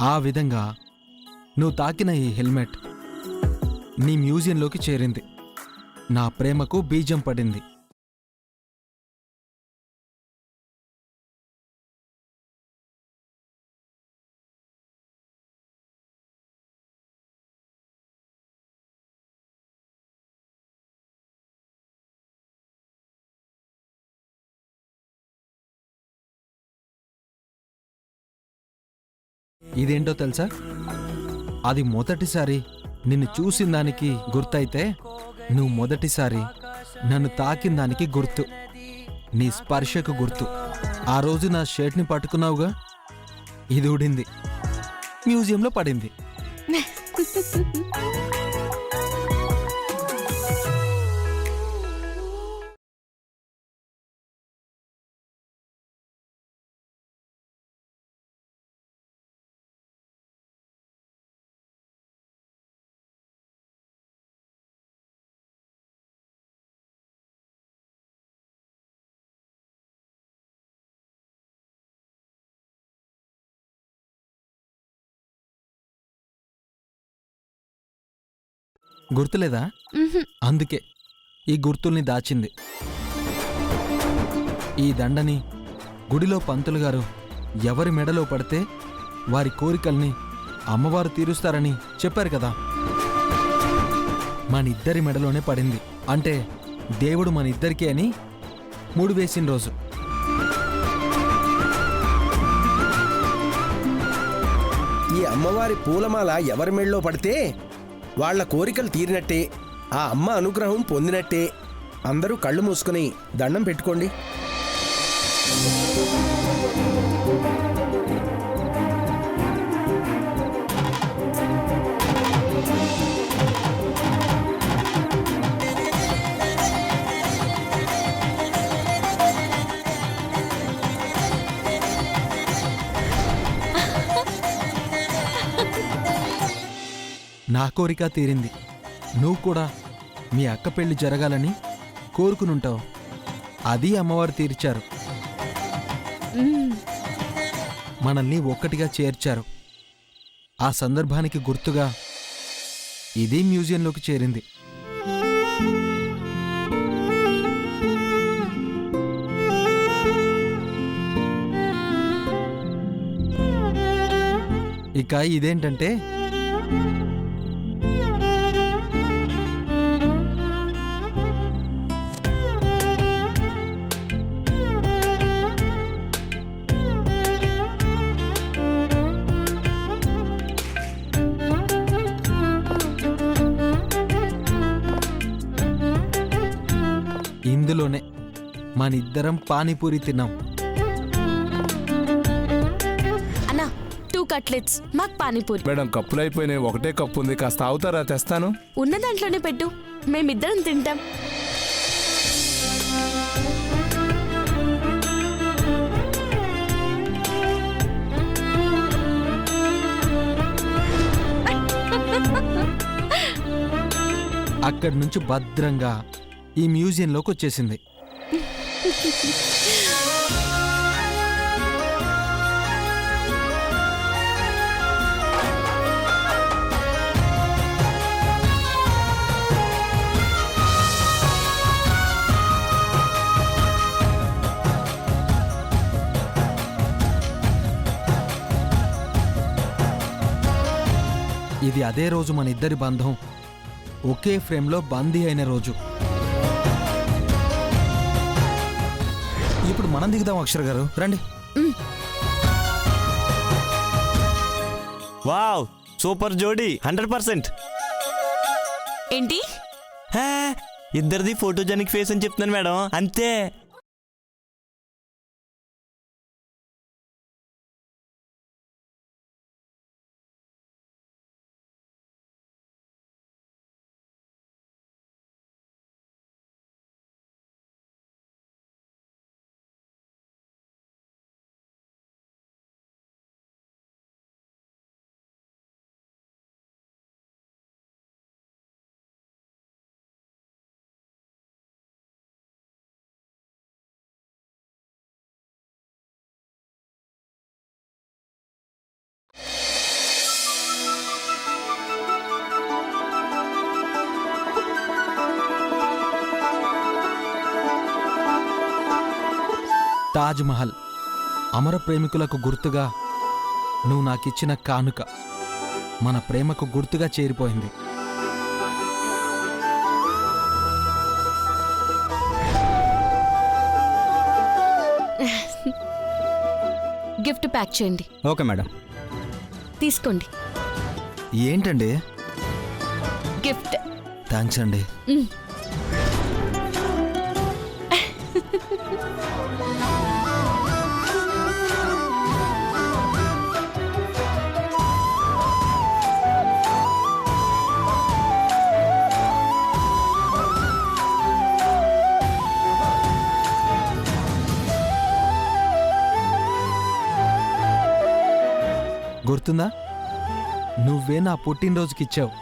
ఆ విధంగా నువ్వు తాకిన ఈ హెల్మెట్ నీ మ్యూజియంలోకి చేరింది. నా ప్రేమకు బీజం పడింది. ఇదేంటో తెలుసా? అది మొదటిసారి నిన్ను చూసిన దానికి గుర్తయితే, నువ్వు మొదటిసారి నన్ను తాకిన దానికి గుర్తు, నీ స్పర్శకు గుర్తు. ఆ రోజు నా షర్ట్ని పట్టుకున్నావుగా, ఇది ఊడింది, మ్యూజియంలో పడింది. గుర్తులేదా? అందుకే ఈ గుర్తుల్ని దాచింది. ఈ దండని గుడిలో పంతులు గారు ఎవరి మెడలో పడితే వారి కోరికల్ని అమ్మవారు తీరుస్తారని చెప్పారు కదా, మనిద్దరి మెడలోనే పడింది. అంటే దేవుడు మనిద్దరికీ అని మూడు వేసిన రోజు. ఈ అమ్మవారి పూలమాల ఎవరి మెళ్ళలో పడితే వాళ్ల కోరికలు తీరినట్టే, ఆ అమ్మ అనుగ్రహం పొందినట్టే. అందరూ కళ్ళు మూసుకుని దండం పెట్టుకోండి. నా కోరిక తీరింది. నువ్వు కూడా మీ అక్క పెళ్లి జరగాలని కోరుకునుంటావు. అది అమ్మవారు తీర్చారు. మనల్ని ఒక్కటిగా చేర్చారు. ఆ సందర్భానికి గుర్తుగా ఇది మ్యూజియంలోకి చేరింది. ఇక ఇదేంటంటే, ఇందులోనే మనిద్దరం పానీపూరి తిన్నాం. అన్నా 2 కట్లెట్స్, మాకు పానీపూరి. మేడం, కప్పులు అయిపోయినాయి, ఒకటే కప్పు ఉంది, కాస్త అవుతారా? తెస్తాను. ఉన్న దాంట్లోనే పెట్టు, మేమిద్దరం తింటాం. అక్కడి నుంచి భద్రంగా ఈ మ్యూజియంలోకి వచ్చేసింది. ఇది అదే రోజు మన ఇద్దరి బంధం ఒకే ఫ్రేమ్లో బందీ అయిన రోజు. ఇప్పుడు మనం దిగుదాం అక్షర్ గారు, రండి. వావ్, సూపర్ జోడీ, 100%. ఏంటి? ఇద్దరిది ఫోటోజెనిక్ ఫేస్ అని చెప్తున్నాను మేడం, అంతే. తాజ్ మహల్ అమర ప్రేమికులకు గుర్తుగా నువ్వు నాకిచ్చిన కానుక మన ప్రేమకు గుర్తుగా చేరిపోయింది. గిఫ్ట్ ప్యాక్ చేయండి. Okay madam. తీసుకోండి ఏంటండి? గిఫ్ట్. థ్యాంక్స్ అండి. గుర్తుందా? నువ్వే నా పుట్టినరోజుకి ఇచ్చావు.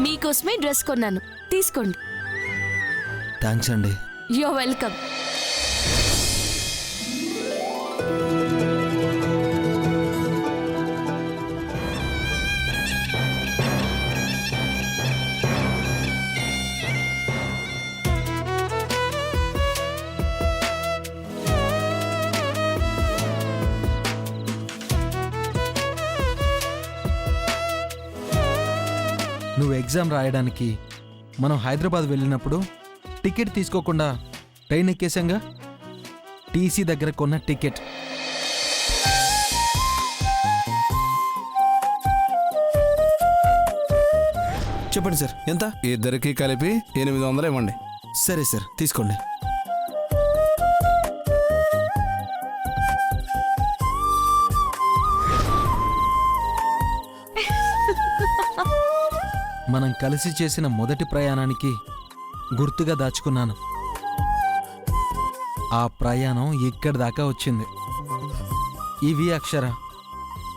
మీకోసమే డ్రెస్ కొన్నాను, తీసుకోండి. థ్యాంక్స్ అండి. Your welcome. నువ్వు ఎగ్జామ్ రాయడానికి మనం హైదరాబాద్ వెళ్ళినప్పుడు టికెట్ తీసుకోకుండా ట్రైన్ ఎక్కేశాంగా. టీసీ దగ్గర కొన్న టికెట్. చెప్పండి సార్, ఎంత? ఇద్దరికి కలిపి 800 ఇవ్వండి. సరే సార్, తీసుకోండి. మనం కలిసి చేసిన మొదటి ప్రయాణానికి గుర్తుగా దాచుకున్నాను. ఆ ప్రయాణం ఇక్కడి దాకా వచ్చింది. ఇవి అక్షర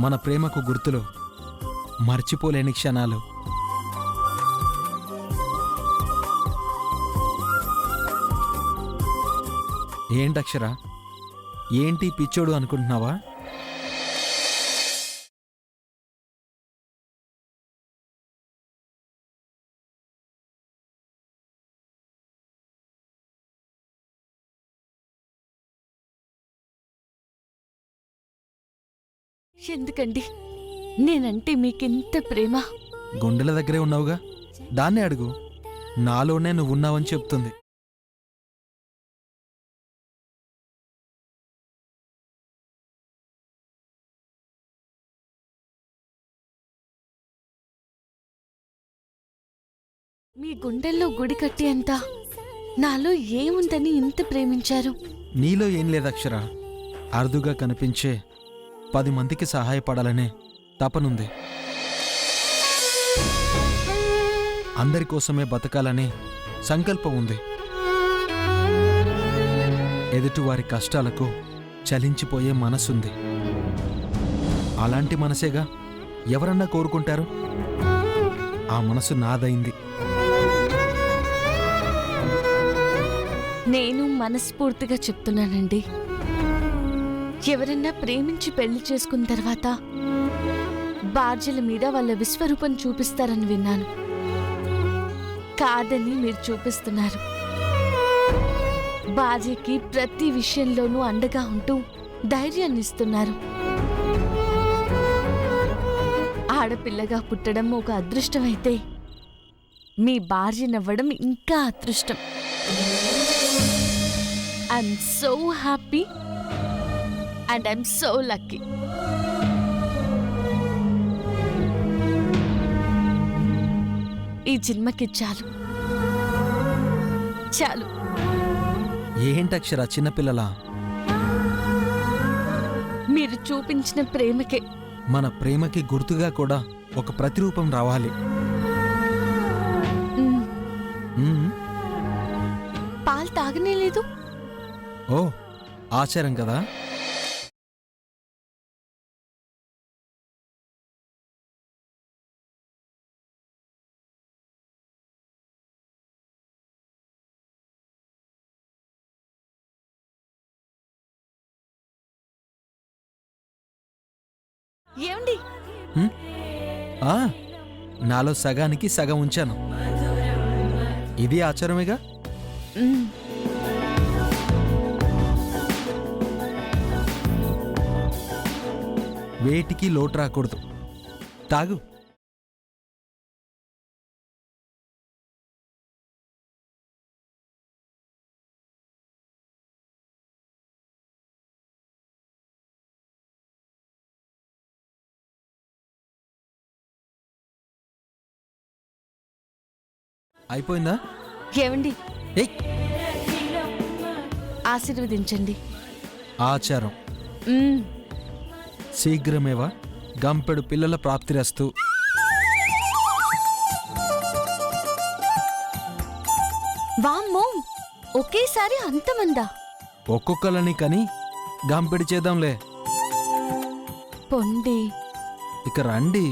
మన ప్రేమకు గుర్తులు, మర్చిపోలేని క్షణాలు. ఏంటక్షర, ఏంటి పిచ్చోడు అనుకుంటున్నావా? ఎందుకండి నేనంటే మీకెంత ప్రేమ? గుండెల దగ్గరే ఉన్నావుగా, దాన్నే అడుగు. నాలోనే నువ్వున్నావని చెప్తుంది. మీ గుండెల్లో గుడి కట్టేంత నాలో ఏముందని ఇంత ప్రేమించారు? నీలో ఏం లేదక్షర, అరుదుగా కనిపించే 10 మందికి సహాయపడాలనే తపనుంది. అందరి కోసమే బతకాలనే సంకల్పం ఉంది. ఎదుటివారి కష్టాలకు చలించిపోయే మనసుంది. అలాంటి మనసేగా ఎవరన్నా కోరుకుంటారు. ఆ మనసు నాదైంది. నేను మనస్ఫూర్తిగా చెప్తున్నానండి, ఎవరన్నా ప్రేమించి పెళ్లి చేసుకున్న తర్వాత బాధ్యుల మీద వాళ్ళ విశ్వరూపం చూపిస్తారని విన్నాను. కాదని మీరు చూపిస్తున్నారు. బాధ్యకి ప్రతి విషయంలోనూ అండగా ఉంటూ ధైర్యాన్ని ఇస్తున్నారు. ఆడపిల్లగా పుట్టడం ఒక అదృష్టమైతే మీ భార్యనవ్వడం ఇంకా అదృష్టం. I'm so happy and I'm so lucky. ఈ జన్మకి చాలు చాలు. ఏంటక్షర చిన్నపిల్లలా? మీరు చూపించిన ప్రేమకే. మన ప్రేమకి గుర్తుగా కూడా ఒక ప్రతిరూపం రావాలి. మ్మ్. పాలు తాగనే లేదు. ఓ, ఆచారం కదా. ఏమండి? నాలో సగానికి సగం ఉంచాను. ఇది ఆచారమేగా. మ్మ్. వేటికి లోటు రాకూడదు. తాగు. అయిపోయిందా? ఏవండి, ఏయ్, ఆశీర్వదించండి. ఆచారం. మ్మ్. శీఘ్రమేవా గంపెడు పిల్లల ప్రాప్తిరస్తు. వామ్మో, ఒకేసారి అంతమందా? ఒక్కొక్కలని కని గంపెడి చేద్దాంలే. పొండి. ఇక రండి.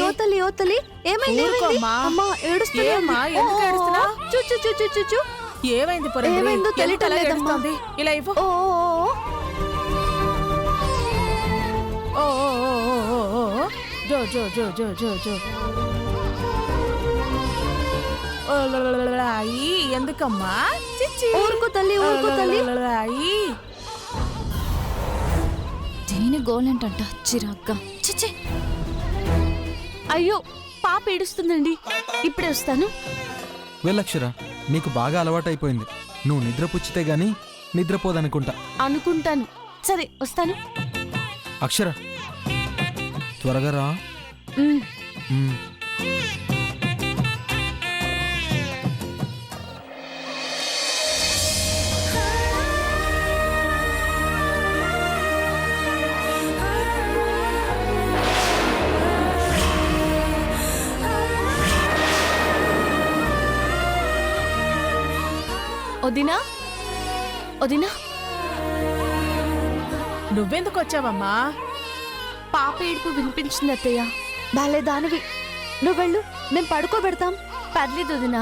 ఓతలి ఓతలి ఏమైంది? ఊరుకోమ్మా. అమ్మా ఏడుస్తున్నా. ఏమ్మా, ఎందుకు ఏడుస్తున్నావ్? చూ చూ చూ చూ చూ చూ. ఏమైంది పురంధరి? ఏమైందో ఎందుకు తెలియటం అలా లేదమ్మా. ఏడుస్తోంది? ఇలా ఇవ్వు. ఓ ఓ, ఓ. ఓ ఓ ఓ ఓ ఓ ఓ. జో జో జో జో జో జో. ఓ లలలల. అయ్యి ఎందుకమ్మా? చిచ్చి. ఊరుకో తల్లి, ఊరుకో తల్లి. లలలల. అయ్యి. దేని గోలంటంట చిరాగ్గా. చిచ్చి. అయ్యో, పాప ఏడుస్తుందండి. ఇప్పుడే వస్తాను. వెళ్ళక్షరా, నీకు బాగా అలవాటైపోయింది. నువ్వు నిద్రపుచ్చితే గాని నిద్రపోదనుకుంటా. అనుకుంటాను. సరే వస్తాను. అక్షర, త్వరగా రా. మ్మ్. మ్మ్. వదినా, వదినా, నువ్వెందుకు వచ్చావమ్మా? పాప ఏడుపు వినిపించింది అత్తయ్య. బాలేదానివి, నువ్వు వెళ్ళు, మేము పడుకోబెడతాం. పర్లేదు వదినా,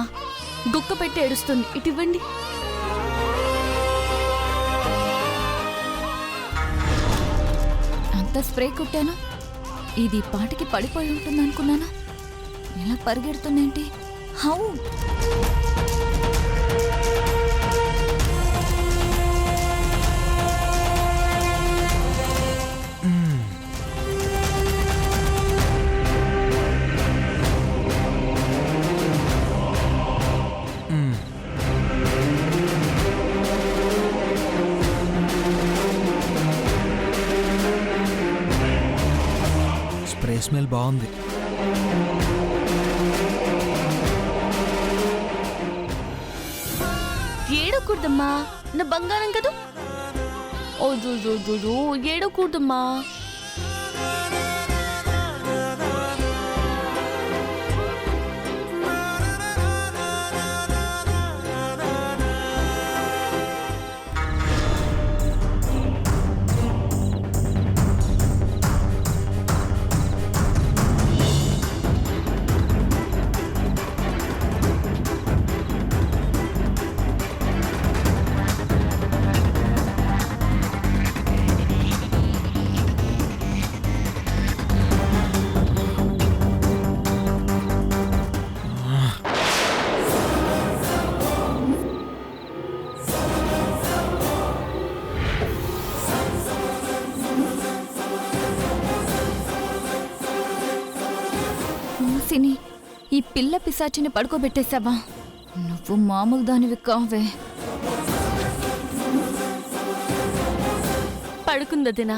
గుక్క పెట్టి ఏడుస్తుంది. ఇటివ్వండి. అంత స్ప్రే కొట్టాను, ఇది పాటికి పడిపోయి ఉంటుంది అనుకున్నాను. ఎలా పరిగెడుతుందేంటి? హౌ స్ప్రే స్మెల్ బాగుంది. ఏడకూడదమ్మా, నా బంగారం కదా. ఓ జో జో జో జో, ఏడకూడదమ్మా. మూసిని, ఈ పిల్ల పిశాచిని పడుకోబెట్టేశావా? నువ్వు మామూలు దానివి కావే. పడుకుందదినా.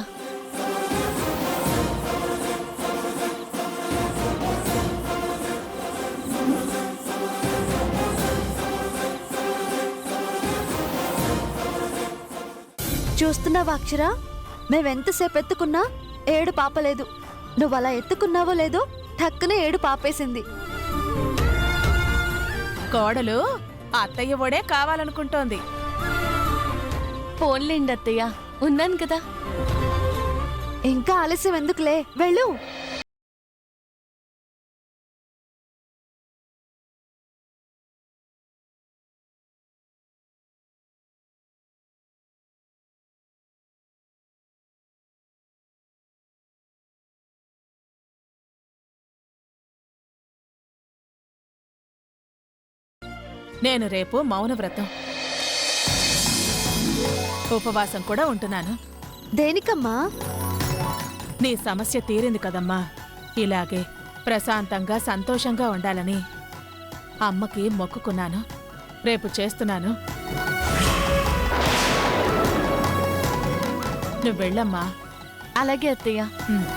చూస్తున్నావా అక్షర, మేమెంతసేపు ఎత్తుకున్నా ఏడు పాపలేదు. నువ్వు అలా ఎత్తుకున్నావో లేదో టక్కునే ఏడు పాపేసింది. కోడలు అత్తయ్య ఒడే కావాలనుకుంటోంది. ఫోన్లేండి అత్తయ్య, ఉన్నాను కదా. ఇంకా ఆలస్యం ఎందుకులే, వెళ్ళు. నేను రేపు మౌనవ్రతం ఉపవాసం కూడా ఉంటున్నాను. దేనికమ్మా? నీ సమస్య తీరింది కదమ్మా. ఇలాగే ప్రశాంతంగా సంతోషంగా ఉండాలని అమ్మకి మొక్కుకున్నాను. రేపు చేస్తున్నాను. నువ్వు వెళ్ళమ్మా. అలాగే అత్తయ్య. ఉమ్.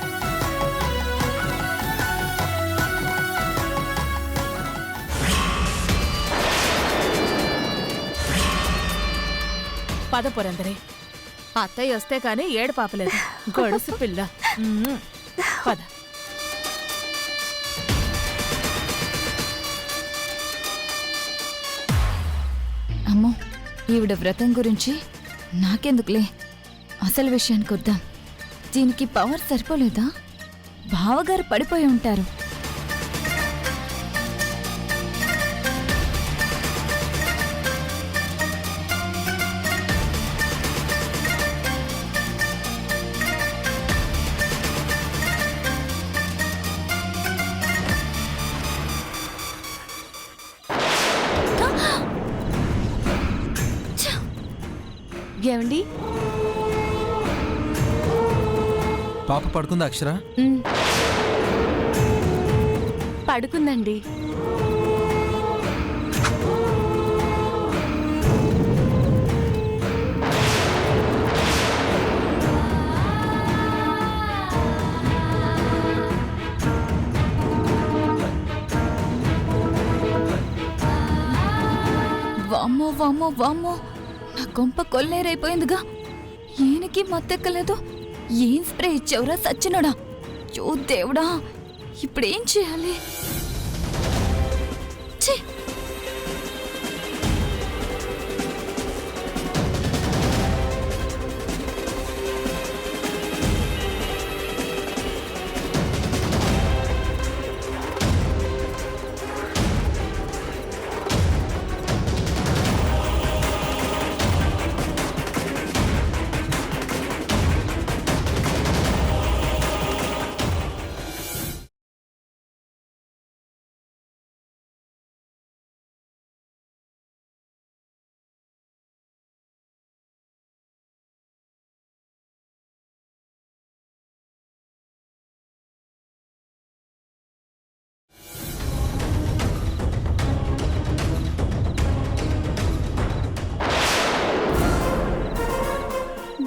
పద పురందరి, అత్తయ్య వస్తే కాని ఏడు పాపలేదు. గొడుసు పిల్ల. పద. అమ్మో, ఈవిడ వ్రతం గురించి నాకెందుకులే, అసలు విషయానికి వద్దాం. దీనికి పవర్ సరిపోలేదా? బావగారు పడిపోయి ఉంటారు. ఏమండి? పాప పడుకుందా అక్షర? పడుకుందండి. వామ్మో వామ్మో వామ్మో, నా కొంప కొల్లేరైపోయిందిగా. ఈయనకి మత్తెక్కలేదు. ఏం స్ప్రే ఇచ్చావురా సచ్చినోడా? యో దేవుడా, ఇప్పుడేం చేయాలి? ఛీ!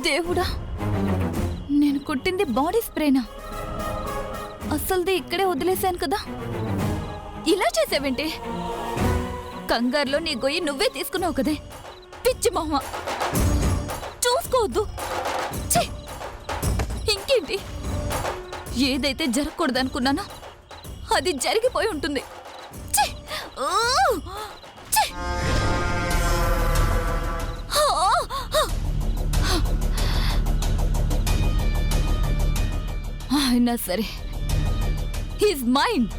దేవుడా, నేను కొట్టింది బాడీ స్ప్రేనా? అస్సలుది ఇక్కడే వదిలేశాను కదా. ఇలా చేసావేంటి? కంగారులో నీ గొయ్యి నువ్వే తీసుకున్నావు కదే. పిచ్చి మొహ, చూసుకోవద్దు. ఛీ! ఇంకేంటి? ఏదైతే జరగకూడదనుకున్నానో అది జరిగిపోయి ఉంటుంది. ఛీ! ఊ! ఛీ! అయినా సరే, హీస్ మైండ్.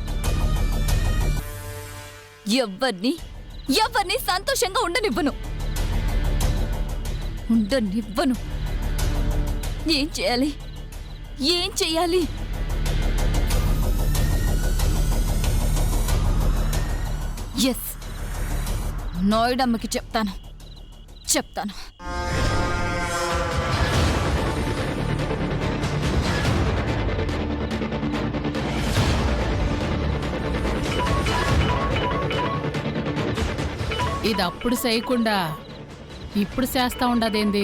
ఎవరిని సంతోషంగా ఉండనివ్వను. ఏం చేయాలి? ఎస్, నోయిడమ్మకి చెప్తాను. ఇది అప్పుడు చేయకుండా ఇప్పుడు చేస్తా ఉండదేంది?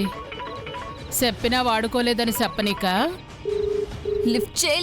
చెప్పినా వాడుకోలేదని చెప్పనీక. లిఫ్ట్ చేయి.